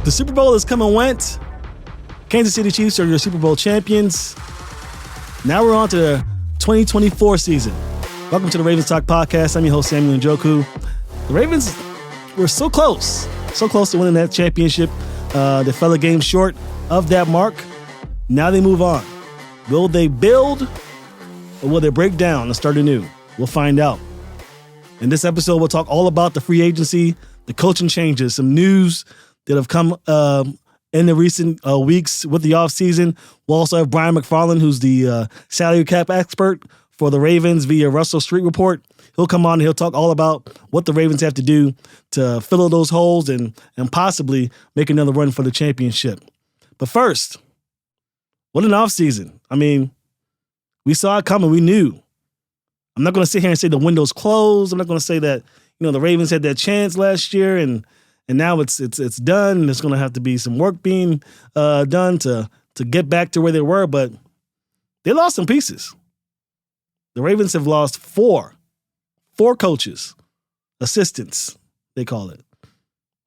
The Super Bowl has come and went. Kansas City Chiefs are your Super Bowl champions. Now we're on to the 2024 season. Welcome to the Ravens Talk Podcast. I'm your host, Samuel Njoku. The Ravens were so close to winning that championship. They fell a game short of that mark. Now they move on. Will they build or will they break down and start anew? We'll find out. In this episode, we'll talk all about the free agency, the coaching changes, some news that have come in the recent weeks with the offseason. We'll also have Brian McFarland, who's the salary cap expert for the Ravens via Russell Street Report. He'll come on and he'll talk all about what the Ravens have to do to fill those holes and possibly make another run for the championship. But first, what an offseason. I mean, we saw it coming. We knew. I'm not going to sit here and say the window's closed. I'm not going to say that, the Ravens had that chance last year and now it's done. There's going to have to be some work being done to get back to where they were, but they lost some pieces. The Ravens have lost four coaches, assistants, they call it,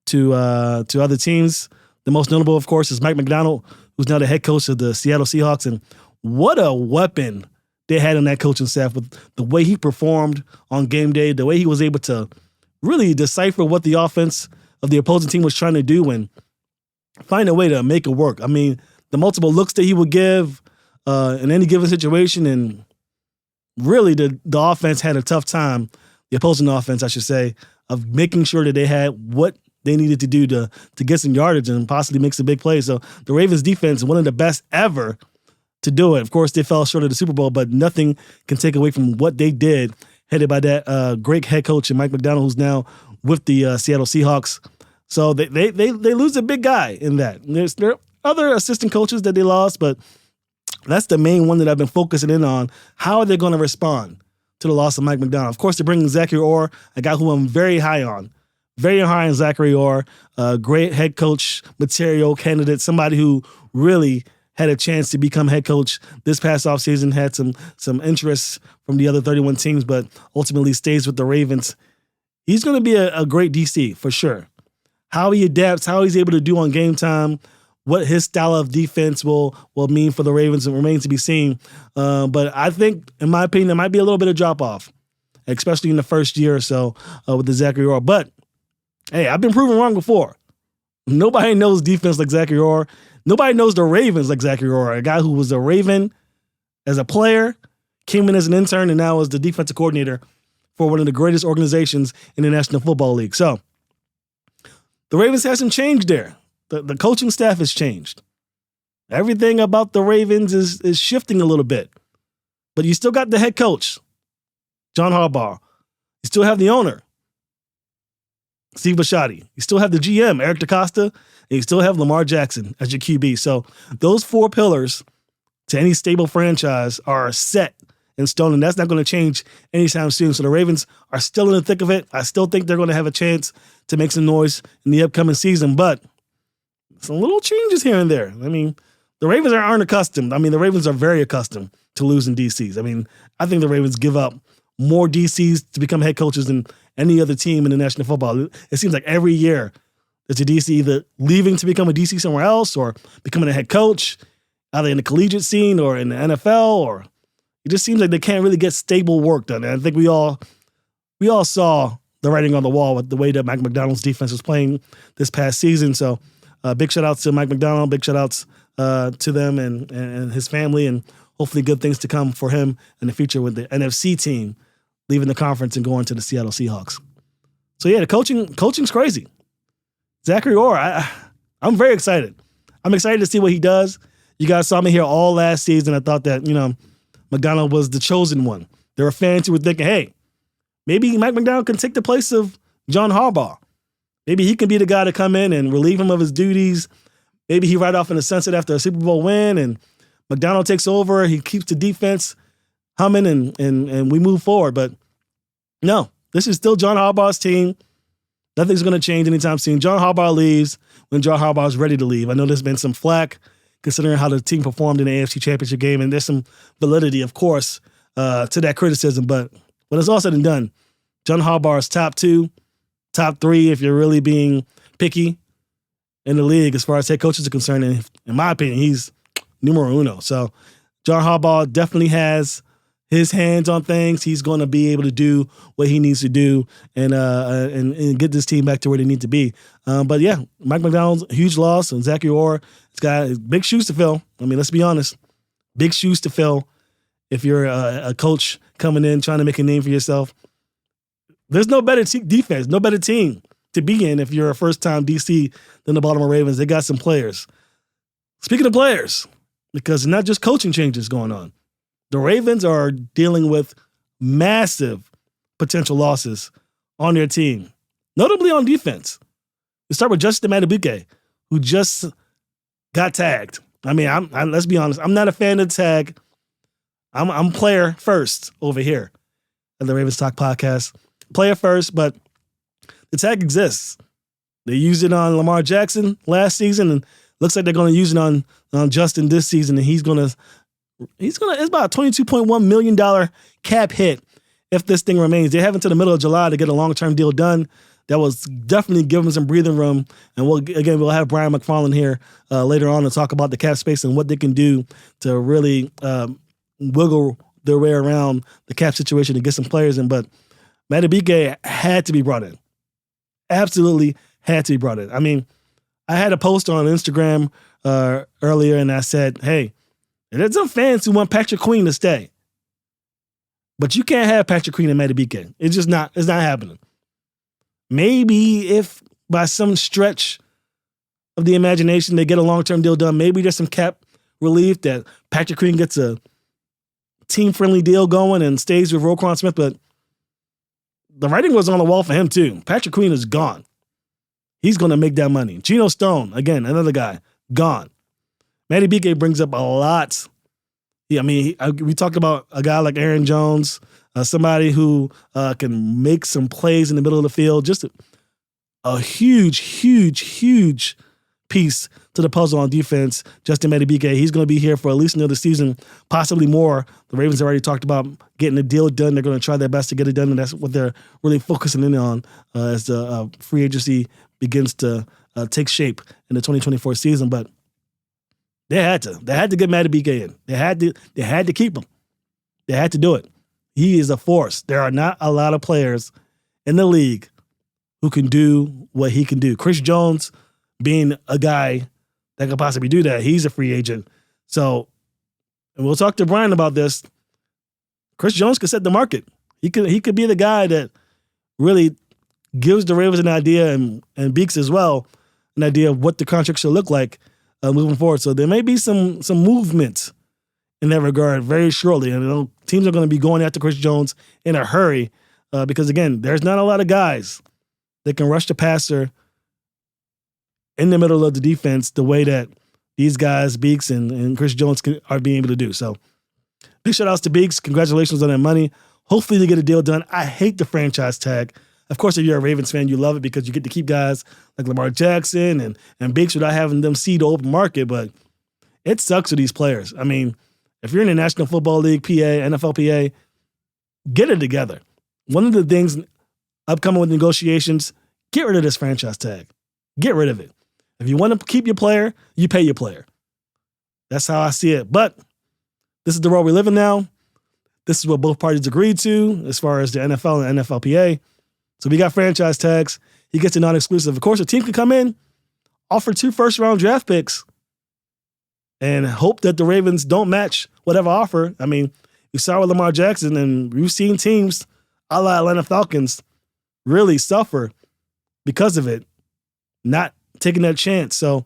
to other teams. The most notable, of course, is Mike Macdonald, who's now the head coach of the Seattle Seahawks. And what a weapon they had on that coaching staff with the way he performed on game day, the way he was able to really decipher what the offense of the opposing team was trying to do and find a way to make it work. I mean, the multiple looks that he would give in any given situation, and really the offense had a tough time, the opposing offense, I should say, of making sure that they had what they needed to do to get some yardage and possibly make some big plays. So the Ravens defense, one of the best ever to do it. Of course, they fell short of the Super Bowl, but nothing can take away from what they did, headed by that great head coach and Mike Macdonald, who's now with the Seattle Seahawks. So they lose a big guy in that. There are other assistant coaches that they lost, but that's the main one that I've been focusing in on. How are they going to respond to the loss of Mike Macdonald? Of course, they're bringing Zachary Orr, a guy who I'm very high on. Very high on Zachary Orr, great head coach material candidate, somebody who really had a chance to become head coach this past offseason, had some interest from the other 31 teams, but ultimately stays with the Ravens. He's going to be a great DC for sure. How he adapts, how he's able to do on game time, what his style of defense will mean for the Ravens, it remains to be seen. But I think, in my opinion, there might be a little bit of drop-off, especially in the first year or so with the Zachary Orr. But, hey, I've been proven wrong before. Nobody knows defense like Zachary Orr. Nobody knows the Ravens like Zachary Orr, a guy who was a Raven as a player, came in as an intern, and now is the defensive coordinator for one of the greatest organizations in the National Football League. So the Ravens hasn't changed there. The coaching staff has changed. Everything about the Ravens is shifting a little bit. But you still got the head coach, John Harbaugh. You still have the owner, Steve Bisciotti. You still have the GM, Eric DaCosta, and you still have Lamar Jackson as your QB. So those four pillars to any stable franchise are set in stone, and that's not going to change anytime soon. So the Ravens are still in the thick of it. I still think they're going to have a chance to make some noise in the upcoming season, but some little changes here and there. I mean, the Ravens aren't accustomed. I mean, the Ravens are very accustomed to losing DCs. I mean, I think the Ravens give up more DCs to become head coaches than any other team in the National Football. It seems like every year there's a DC either leaving to become a DC somewhere else or becoming a head coach, either in the collegiate scene or in the NFL, or it just seems like they can't really get stable work done. And I think we all saw the writing on the wall with the way that Mike Macdonald's defense was playing this past season. So big shout outs to Mike Macdonald, big shout outs to them and his family, and hopefully good things to come for him in the future with the NFC team leaving the conference and going to the Seattle Seahawks. So yeah, the coaching's crazy. Zachary Orr, I'm very excited. I'm excited to see what he does. You guys saw me here all last season. I thought that, Macdonald was the chosen one. There were fans who were thinking, hey, maybe Mike Macdonald can take the place of John Harbaugh. Maybe he can be the guy to come in and relieve him of his duties. Maybe he ride off in the sunset after a Super Bowl win and Macdonald takes over. He keeps the defense humming and we move forward. But no, this is still John Harbaugh's team. Nothing's going to change anytime soon. John Harbaugh leaves when John Harbaugh is ready to leave. I know there's been some flack considering how the team performed in the AFC Championship game, and there's some validity, of course, to that criticism. But when it's all said and done, John Harbaugh is top 2, top 3 if you're really being picky. in the league as far as head coaches are concerned. And in my opinion, he's numero uno. So John Harbaugh definitely has his hands on things. He's going to be able to do what he needs to do and get this team back to where they need to be. But yeah, Mike McDonald's huge loss, and Zachary Orr, it's got big shoes to fill. I mean, let's be honest, big shoes to fill. If you're a coach coming in trying to make a name for yourself, there's no better defense, no better team to be in if you're a first-time DC than the Baltimore Ravens. They got some players. Speaking of players, because it's not just coaching changes going on. The Ravens are dealing with massive potential losses on their team, notably on defense. We start with Justin Madubuike, who just got tagged. I mean, let's be honest, I'm not a fan of the tag. I'm player first over here at the Ravens Talk Podcast. Player first, but the tag exists. They used it on Lamar Jackson last season, and looks like they're going to use it on Justin this season, and it's about a $22.1 million cap hit if this thing remains. They have until the middle of July to get a long-term deal done. That was definitely giving some breathing room. And we'll have Brian McFarland here later on to talk about the cap space and what they can do to really wiggle their way around the cap situation to get some players in. But Madubuike had to be brought in. Absolutely had to be brought in. I mean, I had a post on Instagram earlier, and I said, hey, there's some fans who want Patrick Queen to stay. But you can't have Patrick Queen and Madubuike. It's not happening. Maybe if by some stretch of the imagination they get a long-term deal done, maybe there's some cap relief that Patrick Queen gets a team-friendly deal going and stays with Roquan Smith, but the writing was on the wall for him too. Patrick Queen is gone. He's going to make that money. Geno Stone, again, another guy, gone. Madubuike brings up a lot. Yeah, I mean, we talked about a guy like Aaron Jones, somebody who can make some plays in the middle of the field. Just a huge, huge, huge piece to the puzzle on defense. Justin Madubuike, he's going to be here for at least another season, possibly more. The Ravens already talked about getting the deal done. They're going to try their best to get it done, and that's what they're really focusing in on as the free agency begins to take shape in the 2024 season. But they had to get Madubuike in. They had to keep him. They had to do it. He is a force. There are not a lot of players in the league who can do what he can do. Chris Jones being a guy that could possibly do that. He's a free agent. So, and we'll talk to Brian about this. Chris Jones could set the market. He could be the guy that really gives the Ravens an idea, and Beaks as well, an idea of what the contract should look like moving forward. So there may be some movement in that regard very shortly. And teams are going to be going after Chris Jones in a hurry because, again, there's not a lot of guys that can rush the passer in the middle of the defense the way that these guys, Beaks and Chris Jones, are being able to do. So big shout outs to Beaks. Congratulations on that money. Hopefully they get a deal done. I hate the franchise tag. Of course, if you're a Ravens fan, you love it because you get to keep guys like Lamar Jackson and Beaks without having them see the open market, but it sucks for these players. I mean, if you're in the National Football League, PA, NFLPA, get it together. One of the things upcoming with negotiations, get rid of this franchise tag. Get rid of it. If you want to keep your player, you pay your player. That's how I see it. But this is the world we live in now. This is what both parties agreed to as far as the NFL and NFLPA. So we got franchise tags. He gets a non-exclusive. Of course, a team can come in, offer 2 first-round draft picks, and hope that the Ravens don't match whatever offer. I mean, we saw with Lamar Jackson, and we've seen teams a la Atlanta Falcons really suffer because of it, not taking that chance. So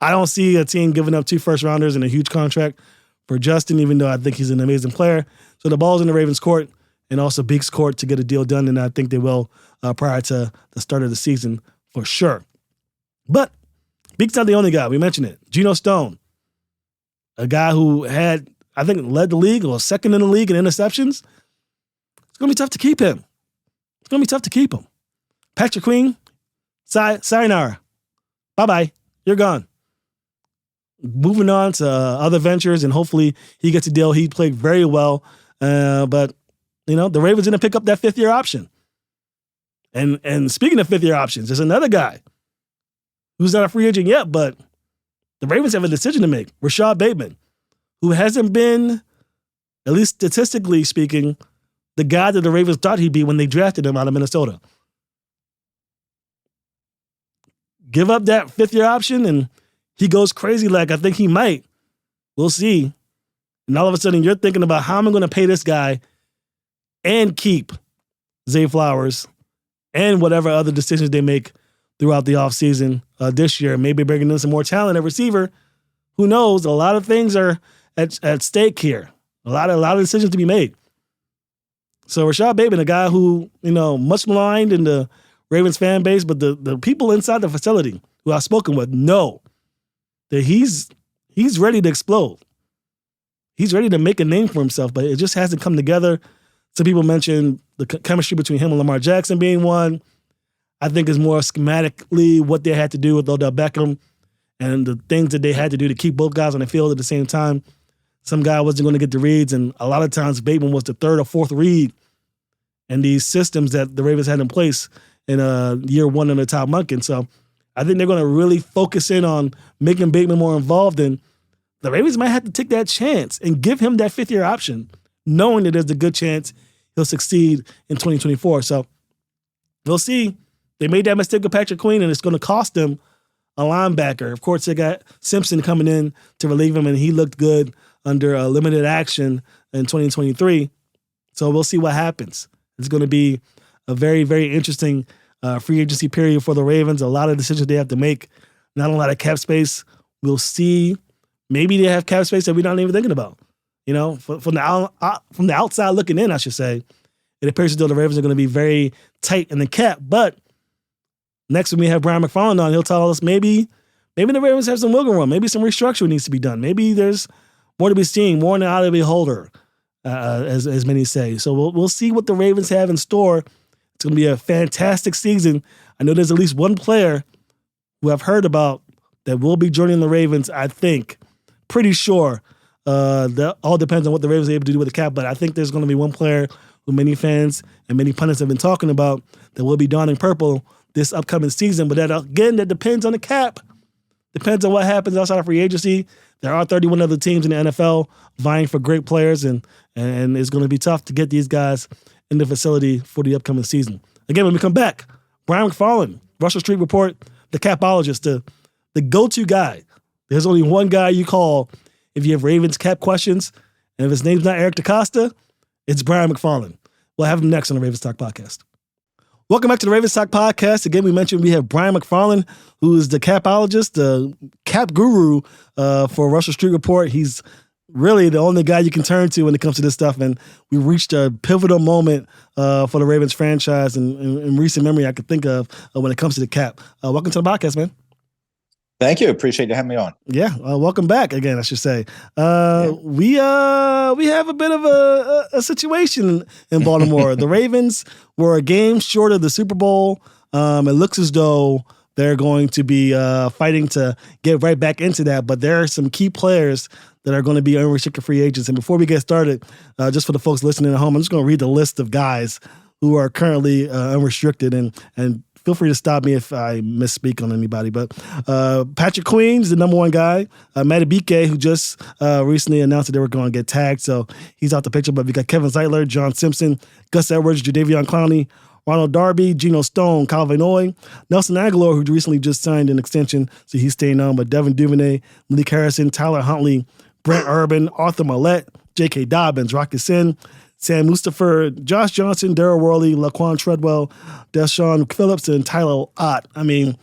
I don't see a team giving up 2 first-rounders and a huge contract for Justin, even though I think he's an amazing player. So the ball's in the Ravens' court and also Beaks' court to get a deal done, and I think they will prior to the start of the season for sure. But Beaks not the only guy. We mentioned it. Geno Stone, a guy who had, I think, led the league or second in the league in interceptions. It's going to be tough to keep him. Patrick Queen, sayonara. Bye-bye. You're gone. Moving on to other ventures, and hopefully he gets a deal. He played very well, but the Ravens going to pick up that 5th-year option. And speaking of 5th-year options, there's another guy who's not a free agent yet, but the Ravens have a decision to make. Rashad Bateman, who hasn't been, at least statistically speaking, the guy that the Ravens thought he'd be when they drafted him out of Minnesota. Give up that fifth-year option and he goes crazy like I think he might. We'll see. And all of a sudden you're thinking about how am I going to pay this guy and keep Zay Flowers and whatever other decisions they make throughout the offseason this year. Maybe bringing in some more talent at receiver. Who knows? A lot of things are at stake here. A lot of decisions to be made. So Rashad Bateman, a guy who, much maligned in the Ravens fan base, but the people inside the facility who I've spoken with know that he's ready to explode. He's ready to make a name for himself, but it just hasn't come together. Some people mentioned the chemistry between him and Lamar Jackson being one. I think is more schematically what they had to do with Odell Beckham and the things that they had to do to keep both guys on the field at the same time. Some guy wasn't going to get the reads, and a lot of times Bateman was the third or fourth read in these systems that the Ravens had in place in year one under Todd Monken. So I think they're going to really focus in on making Bateman more involved, and the Ravens might have to take that chance and give him that fifth-year option, knowing that there's a good chance he'll succeed in 2024. So we'll see. They made that mistake with Patrick Queen, and it's going to cost them a linebacker. Of course, they got Simpson coming in to relieve him, and he looked good under limited action in 2023. So we'll see what happens. It's going to be a very, very interesting free agency period for the Ravens. A lot of decisions they have to make. Not a lot of cap space. We'll see. Maybe they have cap space that we're not even thinking about. From the outside looking in, I should say, it appears as though the Ravens are going to be very tight in the cap. But next, when we have Brian McFarland on, he'll tell us maybe the Ravens have some wiggle room. Maybe some restructuring needs to be done. Maybe there's more to be seen, more than out of the beholder, as many say. So we'll see what the Ravens have in store. It's going to be a fantastic season. I know there's at least one player who I've heard about that will be joining the Ravens, I think. Pretty sure. That all depends on what the Ravens are able to do with the cap, but I think there's going to be one player who many fans and many pundits have been talking about that will be donning purple this upcoming season. But that depends on the cap. Depends on what happens outside of free agency. There are 31 other teams in the NFL vying for great players, and it's going to be tough to get these guys in the facility for the upcoming season. Again, when we come back, Brian McFarland, Russell Street Report, the capologist, the go-to guy. There's only one guy you call if you have Ravens cap questions, and if his name's not Eric DeCosta, it's Brian McFarland. We'll have him next on the Ravens Talk Podcast. Welcome back to the Ravens Talk Podcast. Again, we mentioned we have Brian McFarland, who is the capologist, the cap guru for Russell Street Report. He's really the only guy you can turn to when it comes to this stuff, and we reached a pivotal moment for the Ravens franchise in recent memory I could think of when it comes to the cap. Welcome to the podcast, man. Thank you. Appreciate you having me on. Yeah. Welcome back again, I should say. We have a bit of a situation in Baltimore. The Ravens were a game short of the Super Bowl. It looks as though they're going to be fighting to get right back into that, but there are some key players that are going to be unrestricted free agents. And before we get started, just for the folks listening at home, I'm just going to read the list of guys who are currently unrestricted, and feel free to stop me if I misspeak on anybody. But Patrick Queen's the number one guy. Matabike, who just recently announced that they were going to get tagged, so he's out the picture. But we got Kevin Zeitler, John Simpson, Gus Edwards, Jadeveon Clowney, Ronald Darby, Geno Stone, Kyle Van Noy, Nelson Aguilar, who recently just signed an extension, so he's staying on. But Devin Duvernay, Malik Harrison, Tyler Huntley, Brent Urban, Arthur Millette, J.K. Dobbins, Rocky Sin, Sam Mustapher, Josh Johnson, Darryl Worley, Laquan Treadwell, Deshaun Phillips, and Tyler Ott. I mean,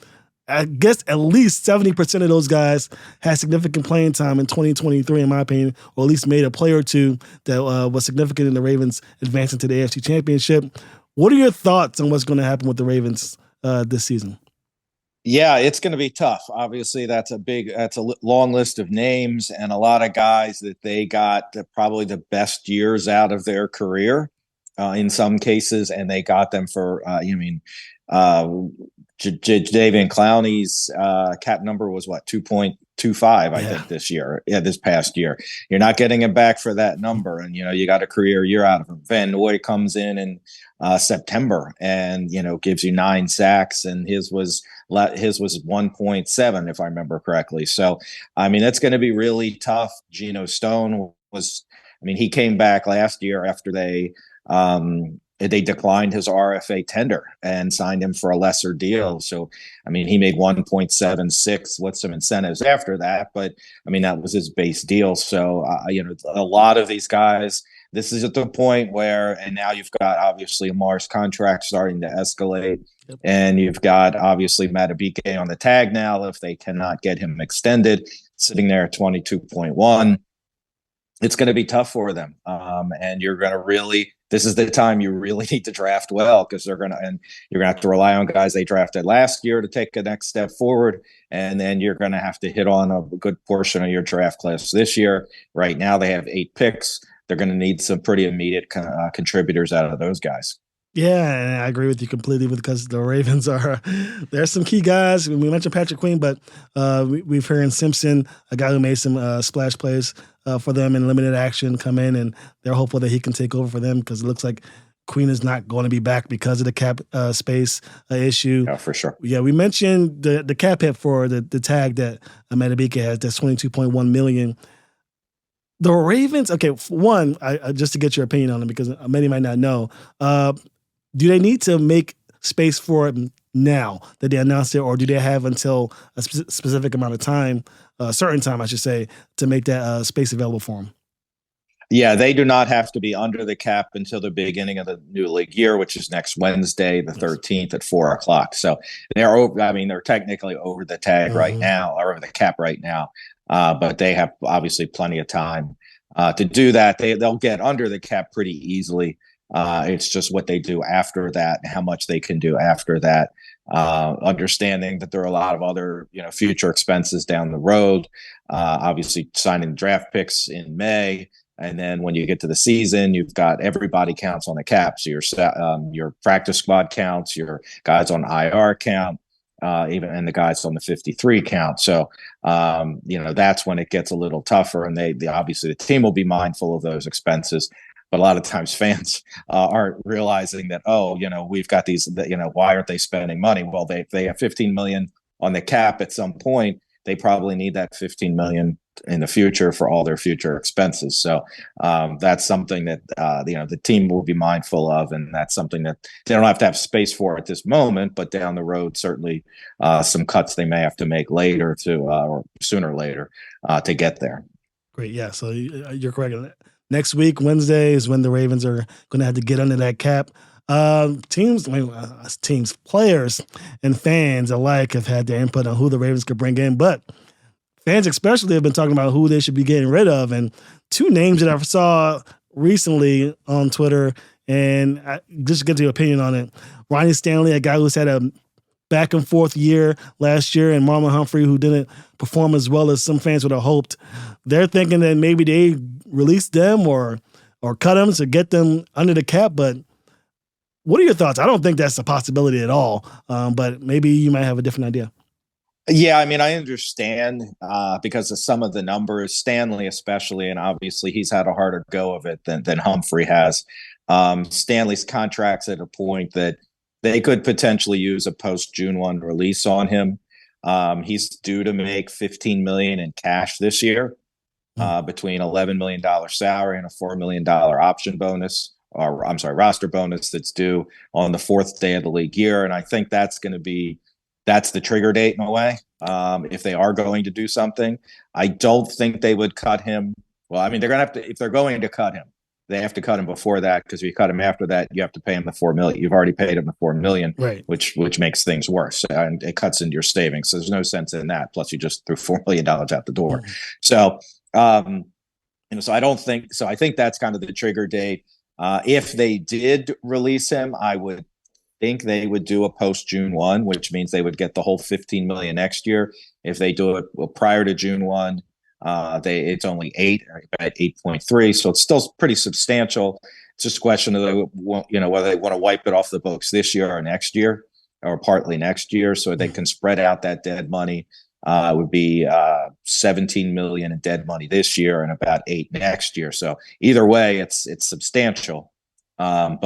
I guess at least 70% of those guys had significant playing time in 2023, in my opinion, or at least made a play or two that was significant in the Ravens advancing to the AFC Championship. What are your thoughts on what's going to happen with the Ravens this season? Yeah, it's going to be tough. Obviously, that's a long list of names and a lot of guys that they got probably the best years out of their career in some cases, and they got them for David Clowney's cap number was what, 2.25, I think, this year. Yeah, this past year. You're not getting him back for that number, and you got a career year out of him. Van Noy comes in September and gives you 9 sacks, and his was 1.7, if I remember correctly. So I mean, that's going to be really tough. Geno Stone he came back last year after they declined his RFA tender and signed him for a lesser deal. So, I mean, he made 1.76 with some incentives after that, but I mean, that was his base deal. So, a lot of these guys, this is at the point where, and now you've got obviously Amar's contract starting to escalate. Yep. And you've got obviously Madubuike on the tag now. If they cannot get him extended, sitting there at 22.1. It's going to be tough for them. And you're going to this is the time you really need to draft well, because you're going to have to rely on guys they drafted last year to take a next step forward. And then you're going to have to hit on a good portion of your draft class this year. Right now they have 8 picks. They're going to need some pretty immediate contributors out of those guys. Yeah, and I agree with you completely because the Ravens there's some key guys. We mentioned Patrick Queen, but we've heard Simpson, a guy who made some splash plays for them in limited action, come in, and they're hopeful that he can take over for them because it looks like Queen is not going to be back because of the cap space issue. Yeah, for sure. Yeah, we mentioned the cap hit for the tag that Madubuike has, that's $22.1 million. The Ravens, okay, one, I just to get your opinion on them because many might not know, do they need to make space for it now that they announced it, or do they have until a specific amount of time, a certain time, I should say, to make that space available for them? Yeah, they do not have to be under the cap until the beginning of the new league year, which is next Wednesday, the 13th at 4:00. So they're over. I mean, they're technically over the tag right now, or over the cap right now, but they have obviously plenty of time to do that. They'll get under the cap pretty easily. It's just what they do after that and how much they can do after that. Understanding that there are a lot of other, future expenses down the road. Obviously, signing draft picks in May, and then when you get to the season, you've got everybody counts on the cap. So your practice squad counts, your guys on IR count, and the guys on the 53 count. So, that's when it gets a little tougher, and they obviously the team will be mindful of those expenses. But a lot of times fans aren't realizing that, we've got these, why aren't they spending money? Well, they have $15 million on the cap at some point. They probably need that $15 million in the future for all their future expenses. So that's something that, the team will be mindful of. And that's something that they don't have to have space for at this moment, but down the road, certainly some cuts they may have to make later or sooner or later to get there. Great. Yeah. So you're correct. Next week, Wednesday, is when the Ravens are going to have to get under that cap. Teams, players, and fans alike have had their input on who the Ravens could bring in, but fans especially have been talking about who they should be getting rid of. And 2 names that I saw recently on Twitter, and just to get your opinion on it, Ronnie Stanley, a guy who's had a back and forth year last year, and Marlon Humphrey, who didn't perform as well as some fans would have hoped. They're thinking that maybe they release them or cut them to get them under the cap. But what are your thoughts? I don't think that's a possibility at all, but maybe you might have a different idea. Yeah, I mean, I understand because of some of the numbers, Stanley especially, and obviously he's had a harder go of it than Humphrey has. Stanley's contract's at a point that they could potentially use a post-June 1 release on him. He's due to make $15 million in cash this year, between $11 million salary and a $4 million option bonus, or I'm sorry, roster bonus that's due on the 4th day of the league year. And I think that's the trigger date in a way. If they are going to do something, I don't think they would cut him. Well, I mean, they're going to have to, if they're going to cut him, they have to cut him before that, because if you cut him after that, you have to pay him the $4 million. You've already paid him the $4 million, right, which makes things worse, and it cuts into your savings. So there's no sense in that. Plus, you just threw $4 million out the door. Mm-hmm. So, so I don't think so. I think that's kind of the trigger date. If they did release him, I would think they would do a post June 1, which means they would get the whole $15 million next year. If they do it prior to June 1. It's only 8.3, so it's still pretty substantial. It's just a question of whether they want to wipe it off the books this year or next year. or partly next year, so they can spread out that dead money. It would be 17 million in dead money this year and about 8 next year. So either way, it's substantial. So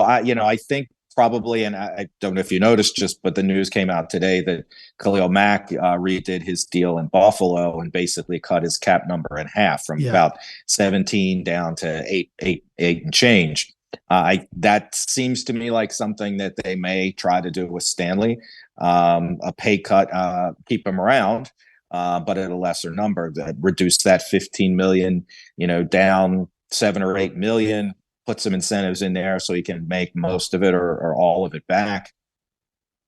I think probably, and I don't know if you noticed, but the news came out today that Khalil Mack redid his deal in Buffalo and basically cut his cap number in half from about 17 down to 8 and change. That seems to me like something that they may try to do with Stanley, a pay cut, keep him around, but at a lesser number, that reduce that 15 million, down 7 or 8 million, put some incentives in there so he can make most of it or all of it back.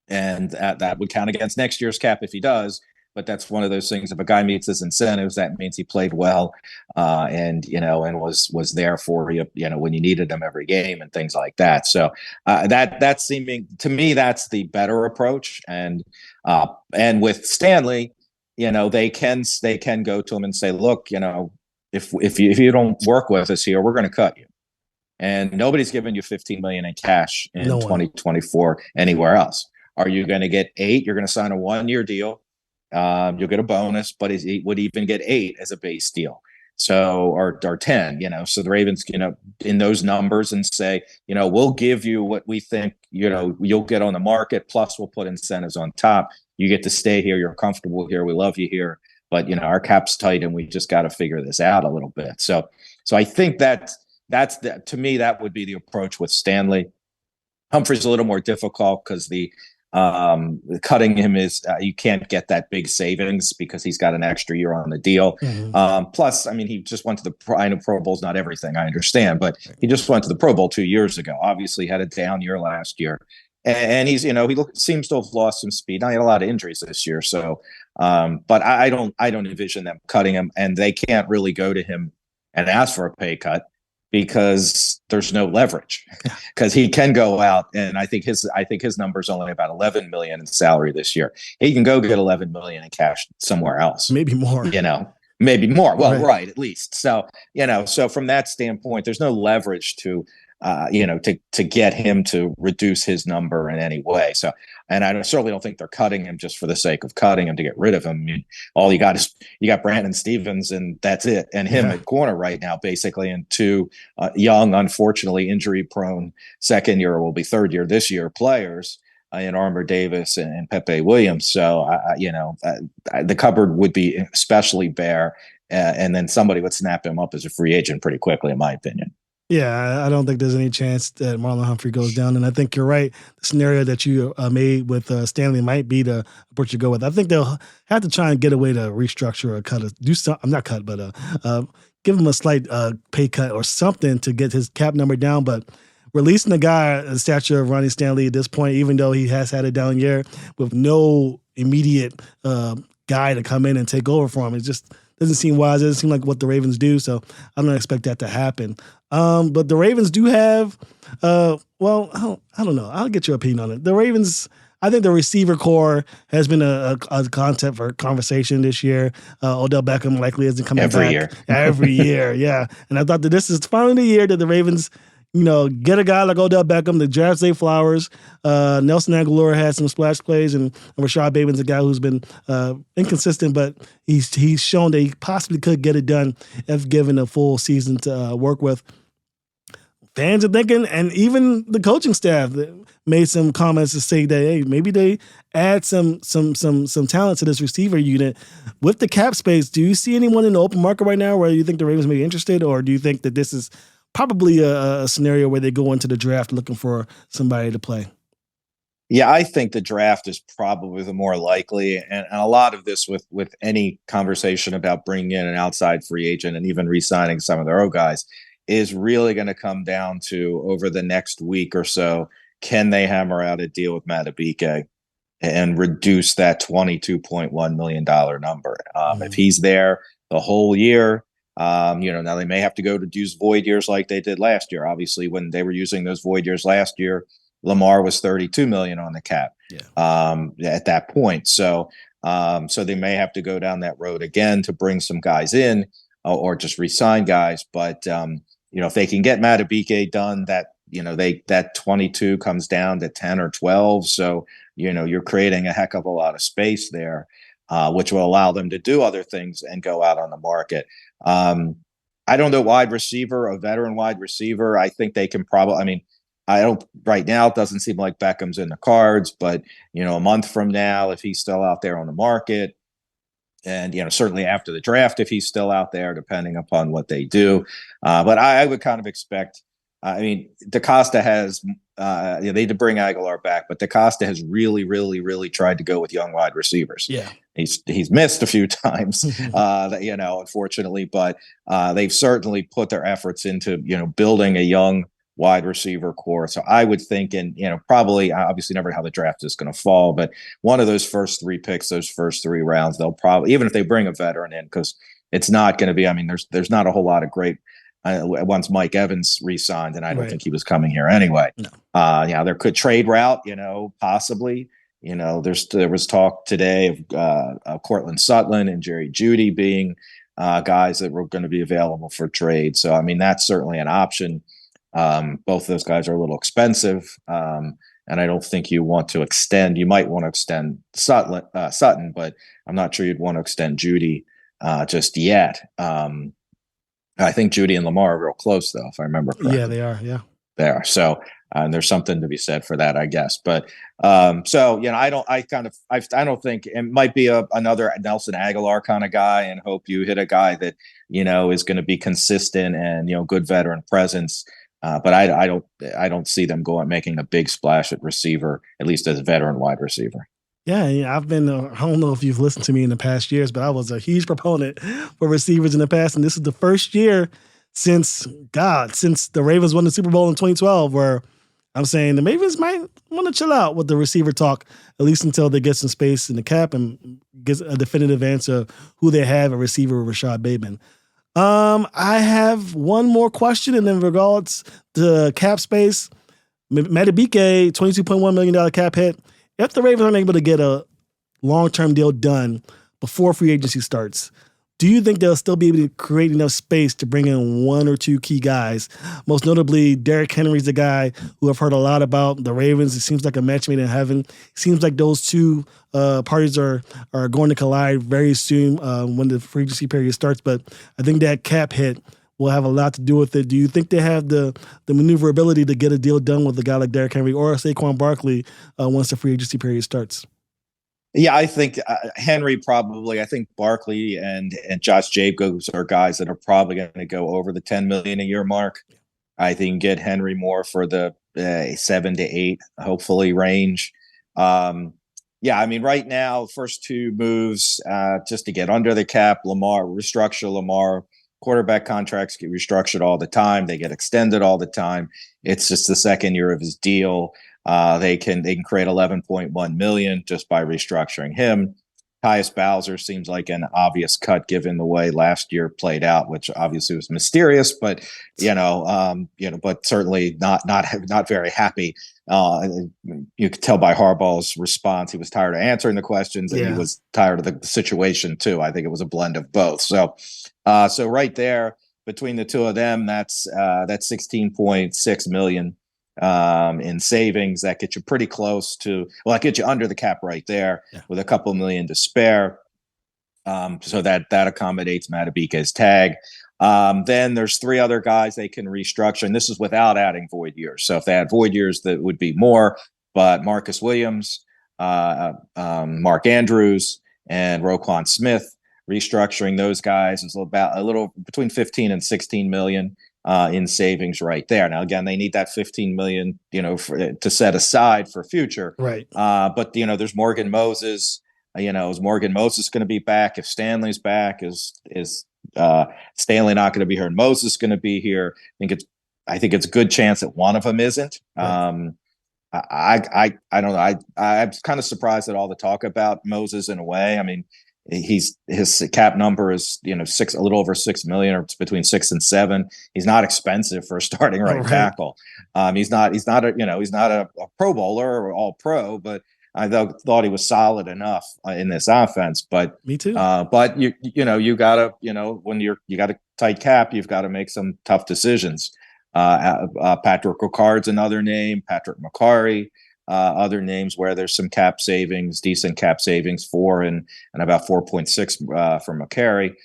And that would count against next year's cap if he does. But that's one of those things. If a guy meets his incentives, that means he played well, and was there for you, when you needed him every game and things like that. So that's seeming to me, that's the better approach. And with Stanley, they can go to him and say, look, if you don't work with us here, we're going to cut you. And nobody's giving you 15 million in cash in 2024 anywhere else. Are you going to get 8? You're going to sign a 1-year deal. You'll get a bonus, but he would even get 8 as a base deal. So, or 10, so the Ravens, in those numbers and say, we'll give you what we think, you'll get on the market. Plus we'll put incentives on top. You get to stay here. You're comfortable here. We love you here, but our cap's tight and we just got to figure this out a little bit. So I think to me, that would be the approach with Stanley. Humphrey's a little more difficult because the cutting him is you can't get that big savings because he's got an extra year on the deal. Plus, he just went to I know Pro Bowl's not everything, I understand, but he just went to the Pro Bowl 2 years ago. Obviously had a down year last year, and he's he seems to have lost some speed. Now he had a lot of injuries this year, so but I don't envision them cutting him, and they can't really go to him and ask for a pay cut because there's no leverage, because he can go out, and I think his number is only about 11 million in salary this year. He can go get 11 million in cash somewhere else, maybe more. Maybe more. Well, right, at least. So so from that standpoint, there's no leverage to to get him to reduce his number in any way. So, and I certainly don't think they're cutting him just for the sake of cutting him to get rid of him. All you got is Brandon Stevens, and that's it, and him at corner right now, basically, and 2 young, unfortunately injury-prone second-year, will be third-year this year players in Armour Davis and Pepe Williams. So, the cupboard would be especially bare, and then somebody would snap him up as a free agent pretty quickly, in my opinion. Yeah, I don't think there's any chance that Marlon Humphrey goes down. And I think you're right. The scenario that you made with Stanley might be the approach you go with. I think they'll have to try and get a way to restructure or cut give him a slight pay cut or something to get his cap number down. But releasing the guy the stature of Ronnie Stanley at this point, even though he has had a down year with no immediate guy to come in and take over for him, it just doesn't seem wise. It doesn't seem like what the Ravens do. So I don't expect that to happen. But the Ravens do have, I don't know. I'll get your opinion on it. The Ravens, I think the receiver core has been a concept for conversation this year. Odell Beckham likely isn't coming back. Every year, yeah. And I thought that this is finally the year that the Ravens, get a guy like Odell Beckham, the draft Zay Flowers. Nelson Aguilar has some splash plays, and Rashad Bateman's a guy who's been inconsistent, but he's shown that he possibly could get it done if given a full season to work with. Fans are thinking, and even the coaching staff made some comments to say that, hey, maybe they add some talent to this receiver unit with the cap space. Do you see anyone in the open market right now where you think the Ravens may be interested, or do you think that this is probably a scenario where they go into the draft looking for somebody to play? Yeah, I think the draft is probably the more likely, and a lot of this with any conversation about bringing in an outside free agent and even re-signing some of their own guys is really going to come down to, over the next week or so, can they hammer out a deal with Madubuike and reduce that $22.1 million number? If he's there the whole year, now they may have to go to use void years like they did last year. Obviously, when they were using those void years last year, Lamar was $32 million on the cap at that point. So they may have to go down that road again to bring some guys in or just re-sign guys. But if they can get Madubuike done, that 22 comes down to 10 or 12. So, you're creating a heck of a lot of space there, which will allow them to do other things and go out on the market. I don't know, wide receiver, a veteran wide receiver. I think they can probably, I don't right now. It doesn't seem like Beckham's in the cards, but a month from now, if he's still out there on the market, and certainly after the draft, if he's still out there, depending upon what they do. But I would kind of expect. DaCosta has. They did bring Aguilar back, but DaCosta has really, really, really tried to go with young wide receivers. Yeah, he's missed a few times, unfortunately, but they've certainly put their efforts into building a young wide receiver core. So I would think, and probably, obviously never how the draft is going to fall, but one of those first 3 picks, those first 3 rounds, they'll probably, even if they bring a veteran in, because it's not going to be, there's not a whole lot of great, once Mike Evans re-signed, and I don't think he was coming here anyway. No. There could trade route, possibly, there was talk today of Cortland Sutton and Jerry Jeudy being guys that were going to be available for trade. So, that's certainly an option. Both of those guys are a little expensive, and I don't think you want to extend. You might want to extend Sutton, but I'm not sure you'd want to extend Jeudy just yet. I think Jeudy and Lamar are real close, though, if I remember correctly. Yeah, they are. Yeah, they are. So there's something to be said for that, I guess. But I don't think it might be another Nelson Aguilar kind of guy, and hope you hit a guy that is going to be consistent and don't veteran presence. But I don't see them making a big splash at receiver, at least as a veteran wide receiver. Yeah, I've been, I don't know if you've listened to me in the past years, but I was a huge proponent for receivers in the past. And this is the first year since the Ravens won the Super Bowl in 2012, where I'm saying the Ravens might want to chill out with the receiver talk, at least until they get some space in the cap and get a definitive answer of who they have a receiver with Rashad Bateman. I have one more question, and in regards to cap space, Madubuike, $22.1 million cap hit. If the Ravens aren't able to get a long-term deal done before free agency starts, do you think they'll still be able to create enough space to bring in 1 or 2 key guys? Most notably, Derrick Henry's the guy who I've heard a lot about. The Ravens, it seems like a match made in heaven. It seems like those two parties are going to collide very soon when the free agency period starts. But I think that cap hit will have a lot to do with it. Do you think they have the maneuverability to get a deal done with a guy like Derrick Henry or Saquon Barkley once the free agency period starts? Yeah, I think Henry probably. I think Barkley and Josh Jacobs are guys that are probably going to go over the $10 million a year mark. I think get Henry more for the 7 to 8, hopefully range. Right now, first 2 moves just to get under the cap. Restructure Lamar. Quarterback contracts get restructured all the time. They get extended all the time. It's just the second year of his deal. They can create $11.1 million just by restructuring him. Tyus Bowser seems like an obvious cut given the way last year played out, which obviously was mysterious, but but certainly not very happy. You could tell by Harbaugh's response, he was tired of answering the questions, and he was tired of the situation too. I think it was a blend of both. So right there between the two of them, that's $16.6 million in savings. That gets you pretty close to, that gets you under the cap right there with a couple million to spare. So that accommodates Madubuike's tag. Then there's 3 other guys they can restructure, and this is without adding void years. So if they add void years, that would be more. But Marcus Williams, Mark Andrews, and Roquan Smith, restructuring those guys is about a little between 15 and 16 million in savings right there. Now, again, they need that 15 million, to set aside for future. Right. But there's Morgan Moses. Is Morgan Moses going to be back? If Stanley's back, is Stanley not going to be here and Moses going to be here? I think it's a good chance that one of them isn't. Right. I don't know. I'm kind of surprised at all the talk about Moses in a way. His cap number is a little over 6 million, or it's between 6 and 7. He's not expensive for a starting right tackle. He's not a Pro Bowler or All Pro, but I thought he was solid enough in this offense. But me too. But you gotta when you got a tight cap, you've got to make some tough decisions. Patrick Ricard's another name, Patrick McCarry, other names where there's some cap savings, decent cap savings, 4 and about 4.6 from McCarry.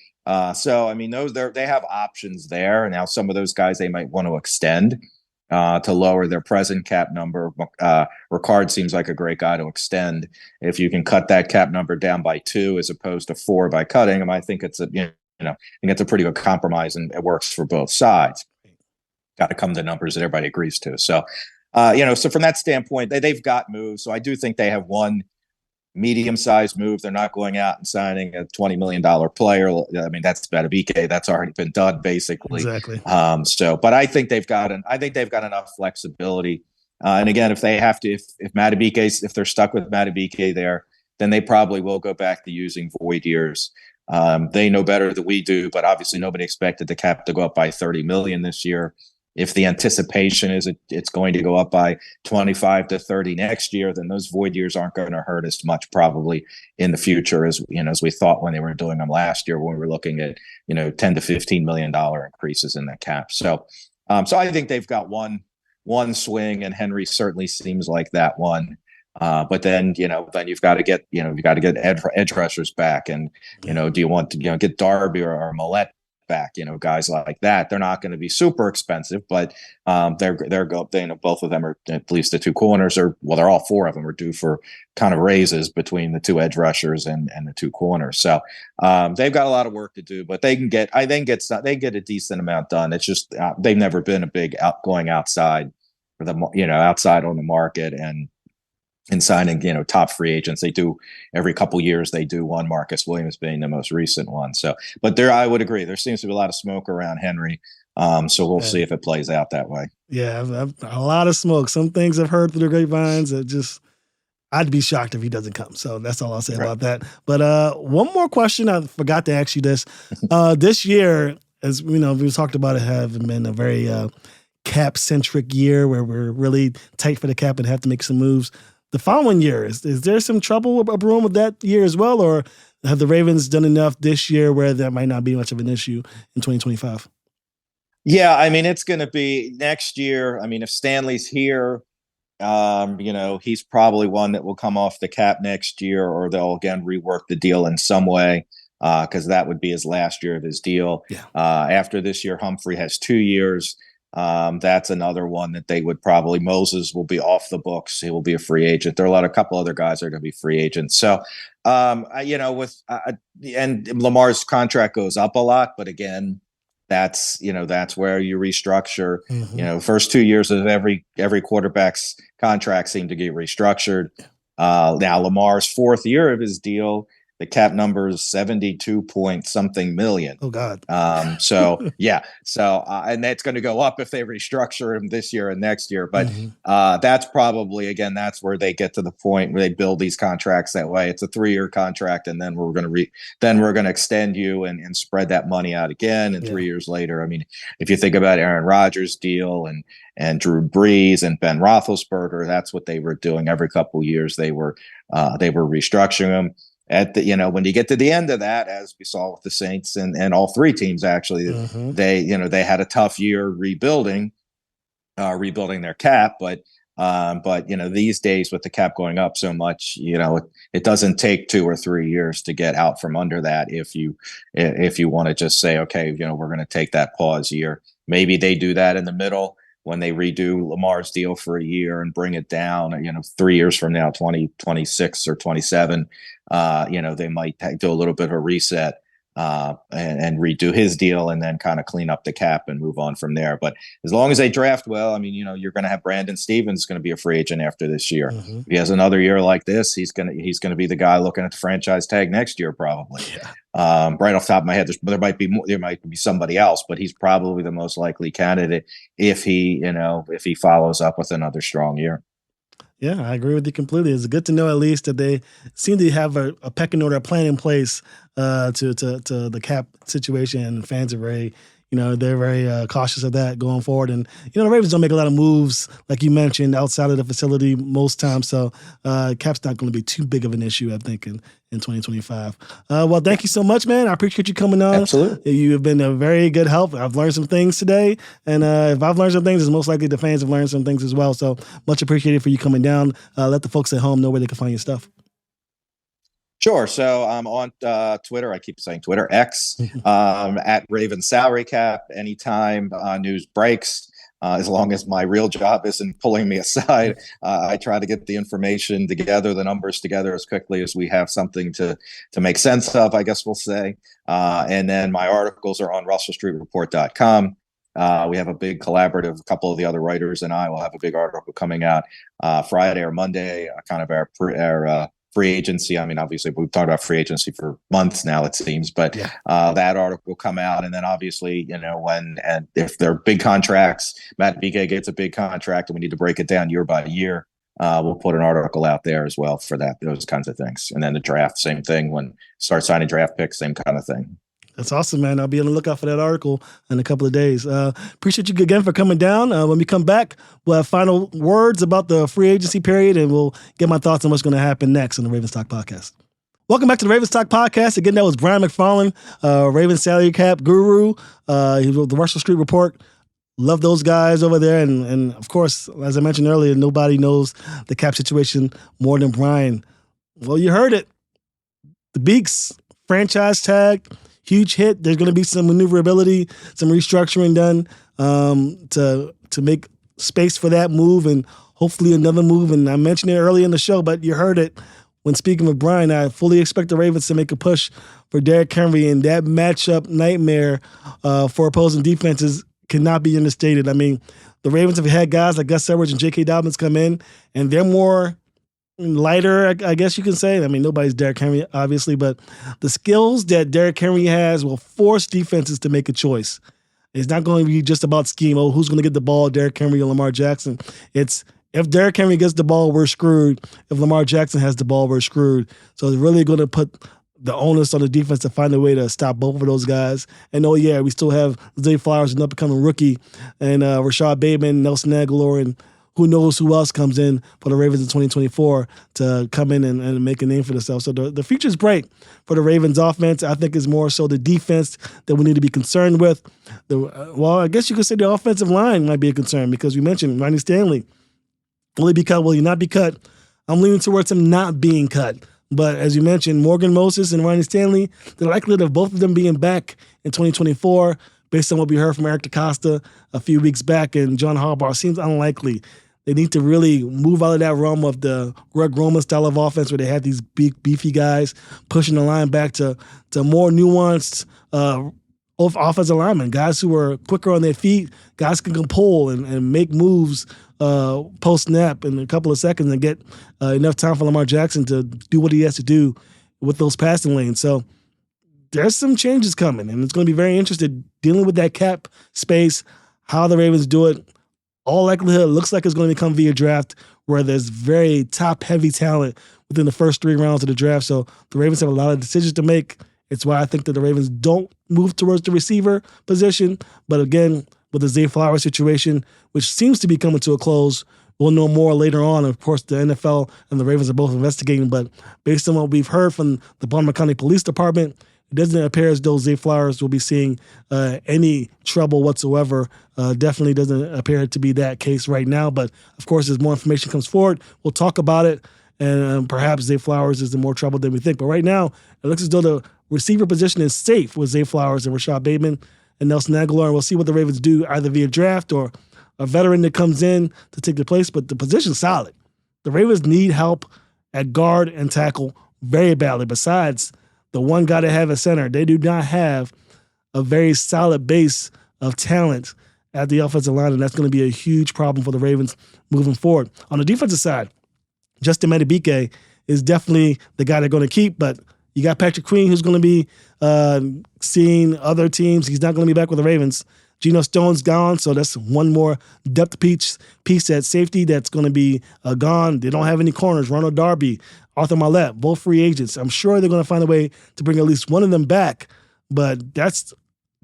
So, I mean, they have options there. Now, some of those guys they might want to extend to lower their present cap number. Ricard seems like a great guy to extend. If you can cut that cap number down by 2 as opposed to 4 by cutting him, I think it's I think it's a pretty good compromise, and it works for both sides. Got to come to numbers that everybody agrees to. So, so from that standpoint, they've got moves. So I do think they have one medium-sized move. They're not going out and signing a $20 million player. I mean, that's Madubuike. That's already been done, basically. Exactly. But I think they've got enough flexibility. And again, if they have to, if they're stuck with Madubuike there, then they probably will go back to using void years. They know better than we do, but obviously nobody expected the cap to go up by 30 million this year. If the anticipation is it's going to go up by 25 to 30 next year, then those void years aren't going to hurt as much probably in the future as we thought when they were doing them last year, when we were looking at 10 to 15 million dollar increases in the cap. So I think they've got one swing, and Henry certainly seems like that one. But then you've got to get edge rushers back, and do you want to get Darby or Millette back? Guys like that. They're not going to be super expensive, but they're both of them are, at least the 2 corners they're all 4 of them are due for kind of raises between the 2 edge rushers and the 2 corners. So they've got a lot of work to do, but they can get a decent amount done. It's just they've never been a big going outside for the outside on the market and signing, top free agents. They do every couple years. They do one, Marcus Williams being the most recent one. So, but I would agree, there seems to be a lot of smoke around Henry. So we'll see if it plays out that way. Yeah, a lot of smoke. Some things I've heard through the grapevines that I'd be shocked if he doesn't come. So that's all I'll say about that. But one more question. I forgot to ask you this. This year, as we talked about, it having been a very cap-centric year where we're really tight for the cap and have to make some moves. The following year, is there some trouble brewing with that year as well, or have the Ravens done enough this year where that might not be much of an issue in 2025? Yeah, I mean, it's going to be next year. I mean, if Stanley's here, he's probably one that will come off the cap next year, or they'll again rework the deal in some way, because that would be his last year of his deal. Yeah. After this year, Humphrey has 2 years. That's another one that they would probably. Moses will be off the books. He will be a free agent. There are a couple other guys that are going to be free agents. So, and Lamar's contract goes up a lot, but again, that's where you restructure. Mm-hmm. First 2 years of every quarterback's contract seem to get restructured. Now Lamar's 4th year of his deal, the cap number is 72 point something million. Oh God. So yeah. So, and that's going to go up if they restructure him this year and next year. But that's probably, again, that's where they get to the point where they build these contracts that way. It's a 3-year contract, and then we're going to extend you and spread that money out again. And 3 years later, I mean, if you think about Aaron Rodgers' deal and Drew Brees and Ben Roethlisberger, that's what they were doing every couple of years. They were restructuring them. At the when you get to the end of that, as we saw with the Saints and all 3 teams, actually, they had a tough year rebuilding their cap, but these days with the cap going up so much, it doesn't take 2 or 3 years to get out from under that. If you want to just say, okay, we're going to take that pause year. Maybe they do that in the middle when they redo Lamar's deal for a year and bring it down, 3 years from now, 2026 or 27, they might do a little bit of a reset and redo his deal and then kind of clean up the cap and move on from there. But as long as they draft well, I mean, you're going to have Brandon Stevens going to be a free agent after this year. If he has another year like this, he's going to be the guy looking at the franchise tag next year, probably. Right off the top of my head, there might be somebody else, but he's probably the most likely candidate if he follows up with another strong year. Yeah, I agree with you completely. It's good to know at least that they seem to have a pecking order, a plan in place to the cap situation, and fans are very, they're very cautious of that going forward. And, the Ravens don't make a lot of moves, like you mentioned, outside of the facility most times. So cap's not going to be too big of an issue, I think, in 2025. Well, thank you so much, man. I appreciate you coming on. Absolutely. You have been a very good help. I've learned some things today. And if I've learned some things, it's most likely the fans have learned some things as well. So much appreciated for you coming down. Let the folks at home know where they can find your stuff. Sure. So I'm on Twitter. I keep saying Twitter, X, at Raven Salary Cap. Anytime news breaks, as long as my real job isn't pulling me aside, I try to get the information together, the numbers together as quickly as we have something to make sense of, I guess we'll say. And then my articles are on russellstreetreport.com. We have a big collaborative, a couple of the other writers and I will have a big article coming out Friday or Monday, kind of our free agency. I mean, obviously, we've talked about free agency for months now, it seems, but that article will come out. And then obviously, if there are big contracts, Matt Vigay gets a big contract and we need to break it down year by year, we'll put an article out there as well for those kinds of things. And then the draft, same thing. When start signing draft picks, same kind of thing. That's awesome, man. I'll be on the lookout for that article in a couple of days. Appreciate you again for coming down. When we come back, we'll have final words about the free agency period, and we'll get my thoughts on what's going to happen next on the Ravens Talk Podcast. Welcome back to the Ravens Talk Podcast. Again, that was Brian McFarland, Ravens salary cap guru. He wrote the Russell Street Report. Love those guys over there. And of course, as I mentioned earlier, nobody knows the cap situation more than Brian. Well, you heard it. The Beaks, franchise tag. Huge hit. There's going to be some maneuverability, some restructuring done to make space for that move and hopefully another move. And I mentioned it early in the show, but you heard it when speaking with Brian. I fully expect the Ravens to make a push for Derrick Henry, and that matchup nightmare for opposing defenses cannot be understated. I mean, the Ravens have had guys like Gus Edwards and J.K. Dobbins come in, and they're more lighter, I guess you can say. I mean, nobody's Derrick Henry, obviously, but the skills that Derrick Henry has will force defenses to make a choice. It's not going to be just about scheme. Oh, who's going to get the ball, Derrick Henry or Lamar Jackson? It's if Derrick Henry gets the ball, we're screwed. If Lamar Jackson has the ball, we're screwed. So they're really going to put the onus on the defense to find a way to stop both of those guys. And we still have Zay Flowers, an up-and-coming rookie, and Rashad Bateman, Nelson Aguilar, and who knows who else comes in for the Ravens in 2024 to come in and make a name for themselves. So the future's bright for the Ravens offense. I think it's more so the defense that we need to be concerned with. I guess you could say the offensive line might be a concern because we mentioned Ronnie Stanley. Will he be cut? Will he not be cut? I'm leaning towards him not being cut. But as you mentioned, Morgan Moses and Ronnie Stanley, the likelihood of both of them being back in 2024, based on what we heard from Eric DeCosta a few weeks back and John Harbaugh, seems unlikely. They need to really move out of that realm of the Greg Roman style of offense where they had these big, beefy guys pushing the line back to more nuanced offensive linemen, guys who are quicker on their feet, guys can pull and make moves post-snap in a couple of seconds and get enough time for Lamar Jackson to do what he has to do with those passing lanes. So there's some changes coming, and it's going to be very interesting dealing with that cap space, how the Ravens do it. All likelihood, it looks like it's going to come via draft where there's very top-heavy talent within the first 3 rounds of the draft. So the Ravens have a lot of decisions to make. It's why I think that the Ravens don't move towards the receiver position. But again, with the Zay Flowers situation, which seems to be coming to a close, we'll know more later on. Of course, the NFL and the Ravens are both investigating. But based on what we've heard from the Baltimore County Police Department, it doesn't appear as though Zay Flowers will be seeing any trouble whatsoever. Definitely doesn't appear to be that case right now. But, of course, as more information comes forward, we'll talk about it. And perhaps Zay Flowers is in more trouble than we think. But right now, it looks as though the receiver position is safe with Zay Flowers and Rashad Bateman and Nelson Aguilar. And we'll see what the Ravens do either via draft or a veteran that comes in to take the place. But the position's solid. The Ravens need help at guard and tackle very badly. Besides the one guy they have at center, they do not have a very solid base of talent at the offensive line, and that's going to be a huge problem for the Ravens moving forward. On the defensive side, Justin Madubuike is definitely the guy they're going to keep, but you got Patrick Queen, who's going to be seeing other teams. He's not going to be back with the Ravens. Geno Stone's gone, so that's one more depth piece at safety that's going to be gone. They don't have any corners. Ronald Darby, Arthur Mallette, both free agents. I'm sure they're going to find a way to bring at least one of them back, but that's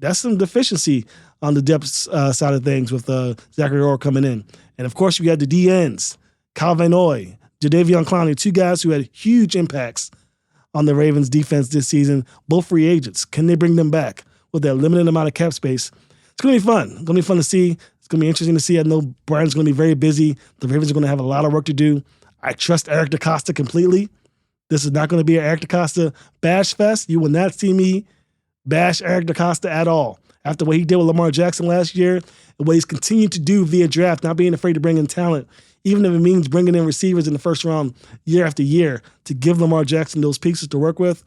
that's some deficiency on the depth side of things with Zachary Orr coming in. And of course, we had the DNs, Kyle Van Noy, Jadeveon Clowney, two guys who had huge impacts on the Ravens defense this season, both free agents. Can they bring them back with that limited amount of cap space? It's going to be fun. It's going to be fun to see. It's going to be interesting to see. I know Brian's going to be very busy. The Ravens are going to have a lot of work to do. I trust Eric DeCosta completely. This is not going to be an Eric DeCosta bash fest. You will not see me bash Eric DeCosta at all. After what he did with Lamar Jackson last year, and what he's continued to do via draft, not being afraid to bring in talent, even if it means bringing in receivers in the first round year after year to give Lamar Jackson those pieces to work with,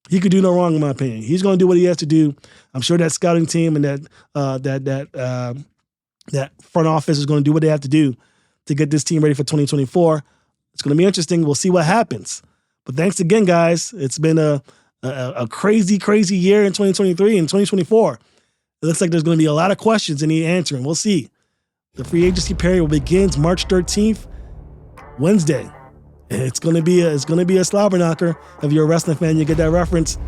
he could do no wrong in my opinion. He's going to do what he has to do. I'm sure that scouting team and that front office is going to do what they have to do to get this team ready for 2024. It's going to be interesting. We'll see what happens. But thanks again, guys. It's been a crazy, crazy year in 2023 and 2024. It looks like there's going to be a lot of questions and need answering. We'll see. The free agency period begins March 13th, Wednesday. It's going to be a slobber knocker. If you're a wrestling fan, you get that reference.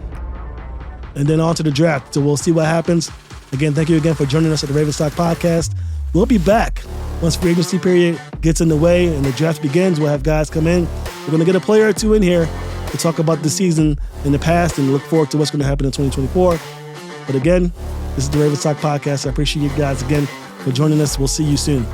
And then on to the draft. So we'll see what happens. Again, thank you again for joining us at the Ravens Talk Podcast. We'll be back once free agency period gets in the way and the draft begins. We'll have guys come in. We're going to get a player or two in here to talk about the season in the past and look forward to what's going to happen in 2024. But again, this is the Ravens Talk Podcast. I appreciate you guys again for joining us. We'll see you soon.